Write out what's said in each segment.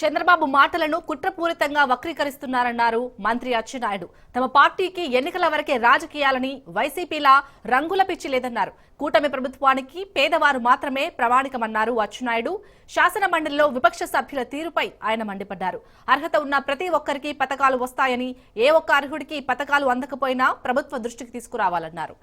చంద్రబాబు మాటలను కుట్రపూరితంగా వక్రీకరిస్తున్నారన్నారు మంత్రి అచ్చెన్నాయుడు. తమ పార్టీకి ఎన్నికల వరకే రాజకీయాలని వైసీపీలా రంగుల పిచ్చి లేదన్నారు. కూటమి ప్రభుత్వానికి పేదవారు మాత్రమే ప్రామాణికమన్నారు అచ్చెన్నాయుడు. శాసన మండలిలో విపక్ష సభ్యుల తీరుపై ఆయన మండిపడ్డారు. అర్హత ఉన్న ప్రతి ఒక్కరికి పథకాలు వస్తాయని, ఏ ఒక్క అర్హుడికి పథకాలు అందకపోయినా ప్రభుత్వ దృష్టికి తీసుకురావాలన్నారు.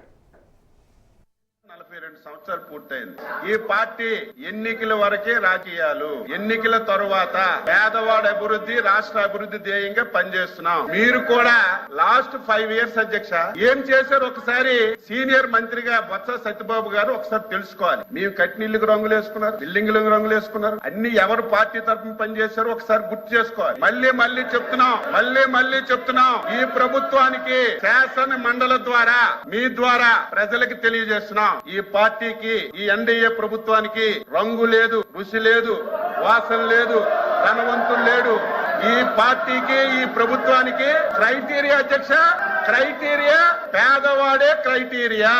42 సంవత్సరాలు పూర్తయింది. ఈ పార్టీ ఎన్నికల వరకే రాజకీయాలు, ఎన్నికల తరువాత పేదవాడి అభివృద్ధి, రాష్ట్ర అభివృద్ధి ధ్యేయంగా పనిచేస్తున్నాం. మీరు కూడా లాస్ట్ 5 ఇయర్స్ అధ్యక్ష ఏం చేశారు ఒకసారి సీనియర్ మంత్రిగా బొత్స సత్యబాబు గారు ఒకసారి తెలుసుకోవాలి. మేము కట్టినీళ్ళకి రంగులు వేసుకున్నారు, బిల్డింగ్లకు రంగులు వేసుకున్నారు, అన్ని ఎవరు పార్టీ తరఫున పనిచేశారో ఒకసారి గుర్తు చేసుకోవాలి. మళ్ళీ చెప్తున్నాం ఈ ప్రభుత్వానికి శాసన మండలి ద్వారా మీ ద్వారా ప్రజలకు తెలియజేస్తున్నాం. ఈ పార్టీకి, ఈ ఎన్డీఏ ప్రభుత్వానికి రంగు లేదు, రుచి లేదు, వాసన లేదు, ధనవంతులు లేడు. ఈ పార్టీకి, ఈ ప్రభుత్వానికి క్రైటీరియా అధ్యక్ష, క్రైటీరియా పేదవాడే క్రైటీరియా.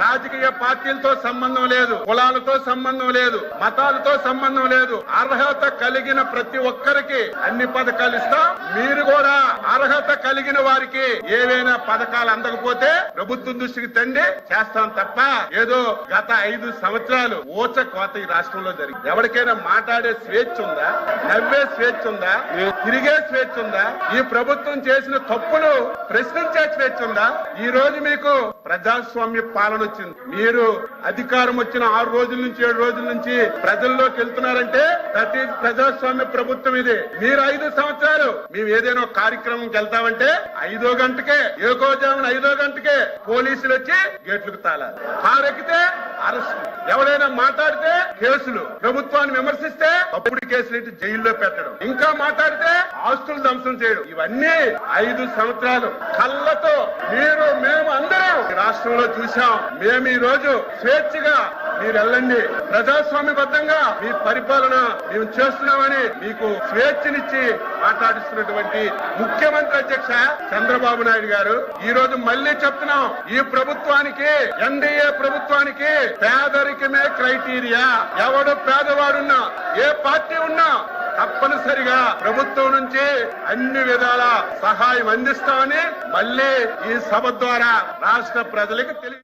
రాజకీయ పార్టీలతో సంబంధం లేదు, కులాలతో సంబంధం లేదు, మతాలతో సంబంధం లేదు. అర్హత కలిగిన ప్రతి ఒక్కరికి అన్ని పథకాలు ఇస్తాం. మీరు కూడా అర్హత కలిగిన వారికి ఏవైనా పథకాలు అందకపోతే ప్రభుత్వం దృష్టికి తండి చేస్తాం తప్ప ఏదో గత 5 సంవత్సరాలు ఊచ కోత ఈ రాష్ట్రంలో జరిగింది. ఎవరికైనా మాట్లాడే స్వేచ్ఛ ఉందా? నవ్వే స్వేచ్ఛ ఉందా? తిరిగే స్వేచ్ఛ ఉందా? ఈ ప్రభుత్వం చేసిన తప్పులు ప్రశ్నించే స్వేచ్ఛ ఉందా? ఈ రోజు మీకు ప్రజాస్వామ్య పాలన వచ్చింది. మీరు అధికారం వచ్చిన 6 రోజుల నుంచి 7 రోజుల నుంచి ప్రజల్లోకి వెళ్తున్నారంటే ప్రతి ప్రజాస్వామ్య ప్రభుత్వం ఇది. మీరు 5 సంవత్సరాలు మేము ఏదైనా కార్యక్రమంకి వెళ్తామంటే 5వ గంటకే, ఏకోజామున 5వ గంటకే పోలీసులు వచ్చి గేట్లకు తాళాలి. కారు ఎక్కితే అరెస్ట్, ఎవరైనా మాట్లాడితే కేసులు, ప్రభుత్వాన్ని విమర్శిస్తే అప్పుడు కేసులు ఇచ్చి జైల్లో పెట్టడం, ఇంకా మాట్లాడితే ఆస్తులు ధ్వంసం చేయడం. ఇవన్నీ 5 సంవత్సరాలు కళ్ళతో మేము అందరం రాష్ట్రంలో చూసాం. మేము ఈ రోజు స్వేచ్ఛగా మీరు వెళ్ళండి, ప్రజాస్వామ్యబద్ధంగా మీ పరిపాలన మేము చేస్తున్నామని మీకు స్వేచ్ఛనిచ్చి మాట్లాడిస్తున్నటువంటి ముఖ్యమంత్రి అధ్యక్ష చంద్రబాబు నాయుడు గారు ఈ రోజు మళ్ళీ చెప్తున్నాం, ఈ ప్రభుత్వానికి, ఎన్డీఏ ప్రభుత్వానికి పేదరికమే క్రైటీరియా. ఎవడు పేదవాడున్నా, ఏ పార్టీ ఉన్నా తప్పనిసరిగా ప్రభుత్వం నుంచి అన్ని విధాల సహాయం అందిస్తామని మళ్ళీ ఈ సభ ద్వారా రాష్ట్ర ప్రజలకు తెలియ